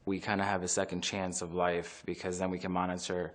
we kind of have a second chance of life because then we can monitor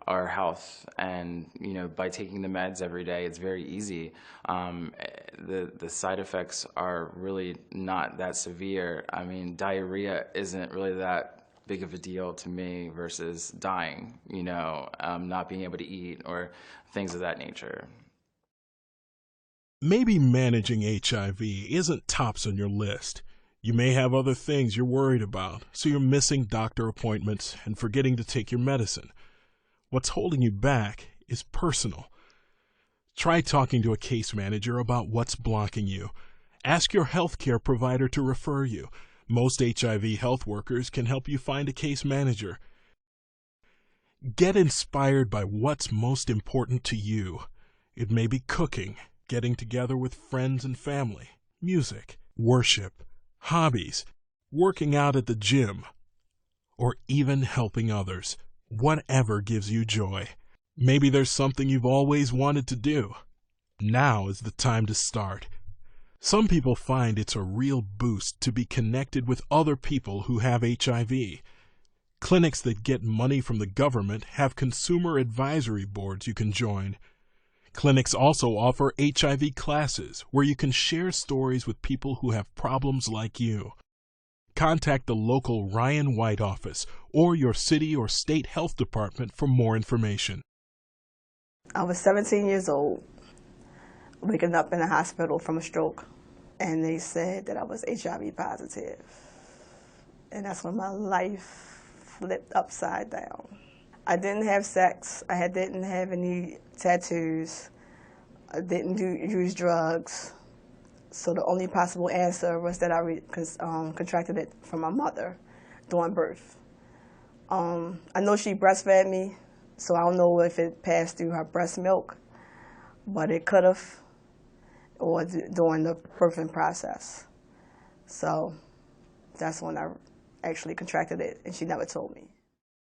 our health. And by taking the meds every day, it's very easy. The side effects are really not that severe. I mean, diarrhea isn't really that big of a deal to me versus dying, not being able to eat or things of that nature. Maybe managing HIV isn't tops on your list. You may have other things you're worried about, so you're missing doctor appointments and forgetting to take your medicine. What's holding you back is personal. Try talking to a case manager about what's blocking you. Ask your healthcare provider to refer you. Most HIV health workers can help you find a case manager. Get inspired by what's most important to you. It may be cooking, getting together with friends and family, music, worship, hobbies, working out at the gym, or even helping others. Whatever gives you joy. Maybe there's something you've always wanted to do. Now is the time to start. Some people find it's a real boost to be connected with other people who have HIV. Clinics that get money from the government have consumer advisory boards you can join. Clinics also offer HIV classes where you can share stories with people who have problems like you. Contact the local Ryan White office or your city or state health department for more information. I was 17 years old, waking up in a hospital from a stroke, and they said that I was HIV positive. And that's when my life flipped upside down. I didn't have sex. I didn't have any tattoos. I didn't use drugs. So the only possible answer was that I contracted it from my mother during birth. I know she breastfed me, so I don't know if it passed through her breast milk, but it could have, or during the birthing process. So that's when I actually contracted it, and she never told me.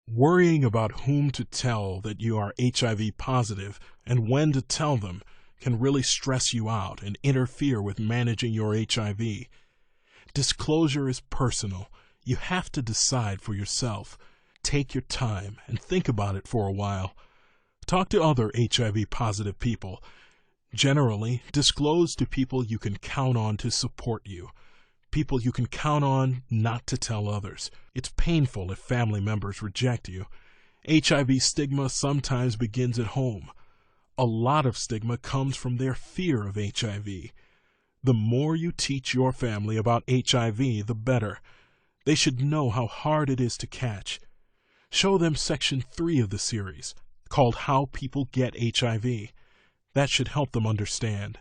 Worrying about whom to tell that you are HIV positive and when to tell them can really stress you out and interfere with managing your HIV. Disclosure is personal. You have to decide for yourself. Take your time and think about it for a while. Talk to other HIV-positive people. Generally, disclose to people you can count on to support you. People you can count on not to tell others. It's painful if family members reject you. HIV stigma sometimes begins at home. A lot of stigma comes from their fear of HIV. The more you teach your family about HIV, the better. They should know how hard it is to catch. Show them Section 3 of the series, called How People Get HIV. That should help them understand.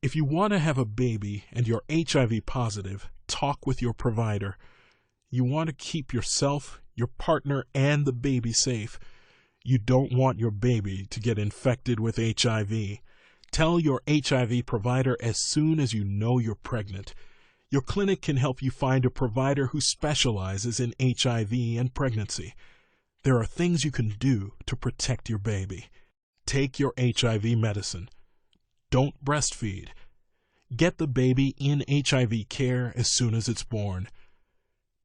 If you want to have a baby and you're HIV positive, talk with your provider. You want to keep yourself, your partner, and the baby safe. You don't want your baby to get infected with HIV. Tell your HIV provider as soon as you know you're pregnant. Your clinic can help you find a provider who specializes in HIV and pregnancy. There are things you can do to protect your baby. Take your HIV medicine. Don't breastfeed. Get the baby in HIV care as soon as it's born.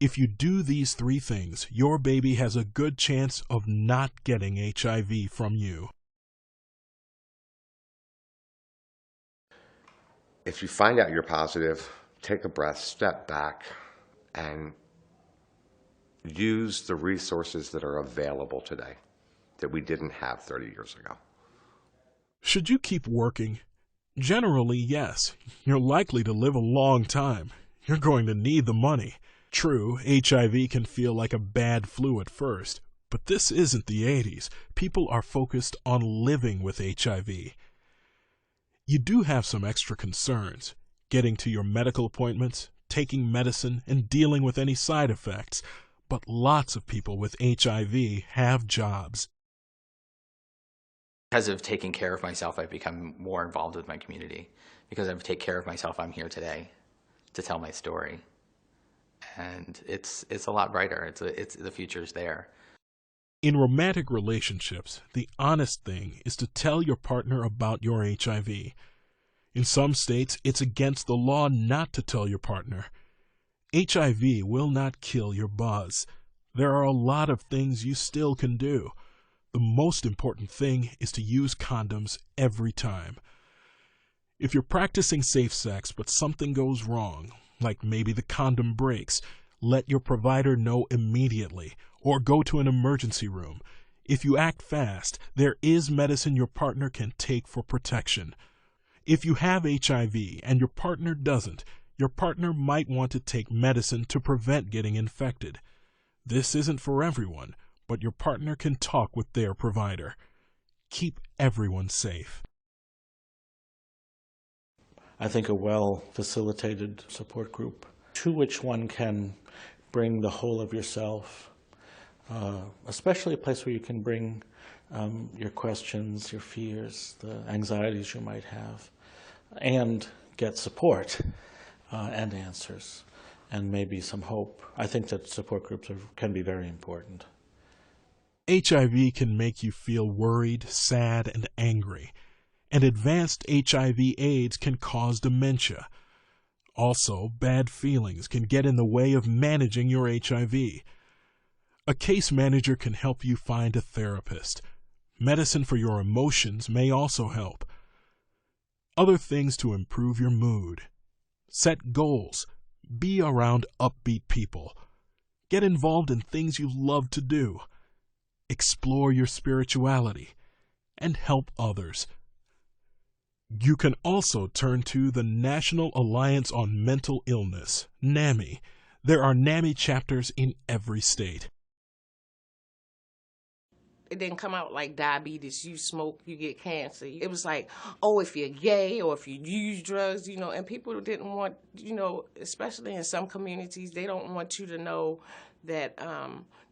If you do these 3 things, your baby has a good chance of not getting HIV from you. If you find out you're positive, take a breath, step back, and use the resources that are available today that we didn't have 30 years ago. Should you keep working? Generally, yes. You're likely to live a long time. You're going to need the money. True, HIV can feel like a bad flu at first, but this isn't the 80s. People are focused on living with HIV. You do have some extra concerns, getting to your medical appointments, taking medicine, and dealing with any side effects, but lots of people with HIV have jobs. Because of taking care of myself, I've become more involved with my community. Because I've taken care of myself, I'm here today to tell my story. And it's a lot brighter. The future's there. In romantic relationships, the honest thing is to tell your partner about your HIV. In some states, it's against the law not to tell your partner. HIV will not kill your buzz. There are a lot of things you still can do. The most important thing is to use condoms every time. If you're practicing safe sex but something goes wrong, like maybe the condom breaks, let your provider know immediately or go to an emergency room. If you act fast, there is medicine your partner can take for protection. If you have HIV and your partner doesn't, your partner might want to take medicine to prevent getting infected. This isn't for everyone, but your partner can talk with their provider. Keep everyone safe. I think a well-facilitated support group to which one can bring the whole of yourself, especially a place where you can bring your questions, your fears, the anxieties you might have, and get support and answers, and maybe some hope. I think that support groups can be very important. HIV can make you feel worried, sad, and angry, and advanced HIV/AIDS can cause dementia. Also, bad feelings can get in the way of managing your HIV. A case manager can help you find a therapist. Medicine for your emotions may also help. Other things to improve your mood. Set goals. Be around upbeat people. Get involved in things you love to do. Explore your spirituality. And help others. You can also turn to the National Alliance on Mental Illness, NAMI. There are NAMI chapters in every state. It didn't come out like diabetes, you smoke, you get cancer. It was like, oh, if you're gay or if you use drugs, and people didn't want, especially in some communities, they don't want you to know that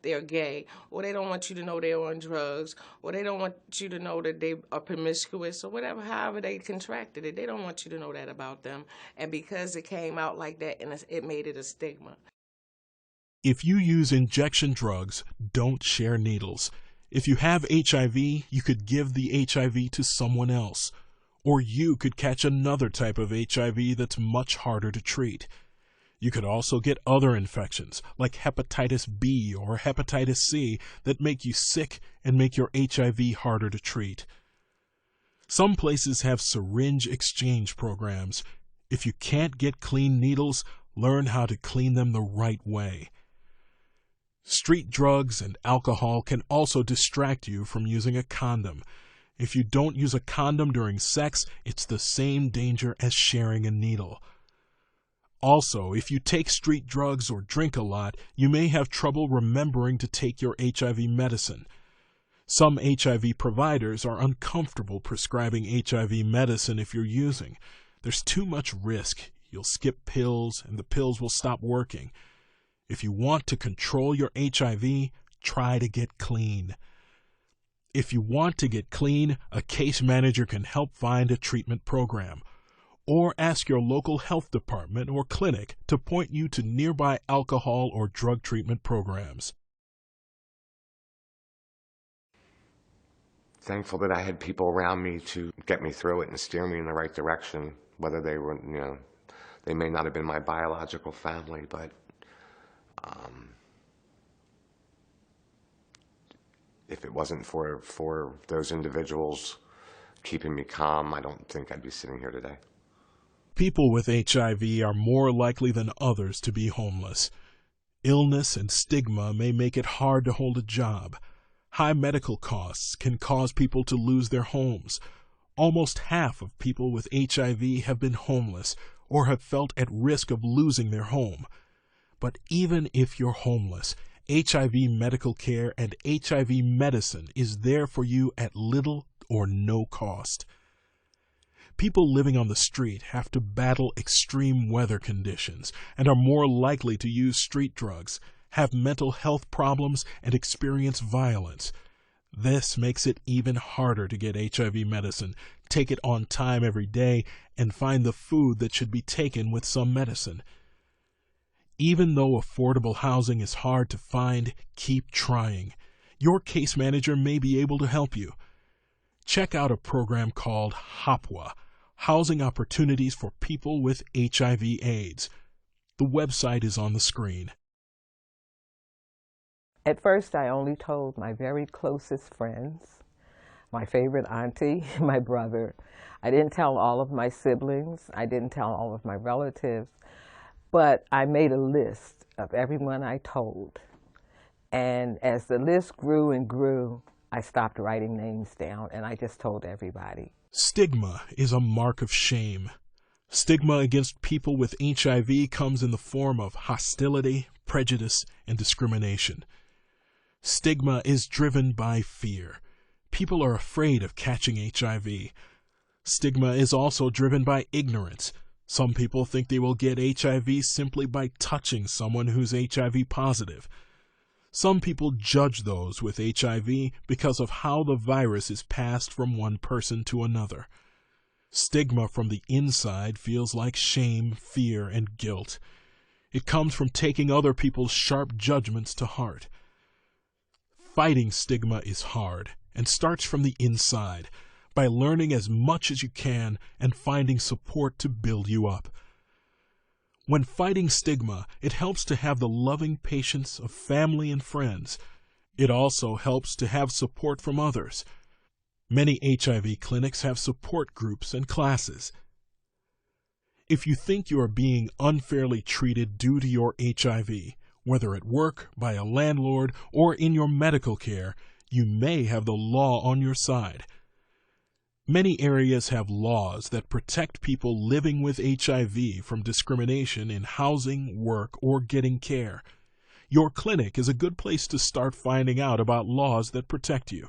they're gay, or they don't want you to know they're on drugs, or they don't want you to know that they are promiscuous, or whatever, however they contracted it. They don't want you to know that about them. And because it came out like that, and it made it a stigma. If you use injection drugs, don't share needles. If you have HIV, you could give the HIV to someone else. Or you could catch another type of HIV that's much harder to treat. You could also get other infections, like hepatitis B or hepatitis C, that make you sick and make your HIV harder to treat. Some places have syringe exchange programs. If you can't get clean needles, learn how to clean them the right way. Street drugs and alcohol can also distract you from using a condom. If you don't use a condom during sex, it's the same danger as sharing a needle. Also, if you take street drugs or drink a lot, you may have trouble remembering to take your HIV medicine. Some HIV providers are uncomfortable prescribing HIV medicine if you're using. There's too much risk. You'll skip pills and the pills will stop working. If you want to control your HIV, try to get clean. If you want to get clean, a case manager can help find a treatment program. Or ask your local health department or clinic to point you to nearby alcohol or drug treatment programs. Thankful that I had people around me to get me through it and steer me in the right direction, whether they were, they may not have been my biological family, but if it wasn't for those individuals keeping me calm, I don't think I'd be sitting here today. People with HIV are more likely than others to be homeless. Illness and stigma may make it hard to hold a job. High medical costs can cause people to lose their homes. Almost half of people with HIV have been homeless or have felt at risk of losing their home. But even if you're homeless, HIV medical care and HIV medicine is there for you at little or no cost. People living on the street have to battle extreme weather conditions and are more likely to use street drugs, have mental health problems, and experience violence. This makes it even harder to get HIV medicine, take it on time every day, and find the food that should be taken with some medicine. Even though affordable housing is hard to find, keep trying. Your case manager may be able to help you. Check out a program called HOPWA, Housing Opportunities for People with HIV/AIDS. The website is on the screen. At first, I only told my very closest friends, my favorite auntie, my brother. I didn't tell all of my siblings. I didn't tell all of my relatives. But I made a list of everyone I told. And as the list grew and grew, I stopped writing names down and I just told everybody. Stigma is a mark of shame. Stigma against people with HIV comes in the form of hostility, prejudice, and discrimination. Stigma is driven by fear. People are afraid of catching HIV. Stigma is also driven by ignorance. Some people think they will get HIV simply by touching someone who's HIV positive. Some people judge those with HIV because of how the virus is passed from one person to another. Stigma from the inside feels like shame, fear, and guilt. It comes from taking other people's sharp judgments to heart. Fighting stigma is hard and starts from the inside, by learning as much as you can and finding support to build you up. When fighting stigma, it helps to have the loving patience of family and friends. It also helps to have support from others. Many HIV clinics have support groups and classes. If you think you are being unfairly treated due to your HIV, whether at work, by a landlord, or in your medical care, you may have the law on your side. Many areas have laws that protect people living with HIV from discrimination in housing, work, or getting care. Your clinic is a good place to start finding out about laws that protect you.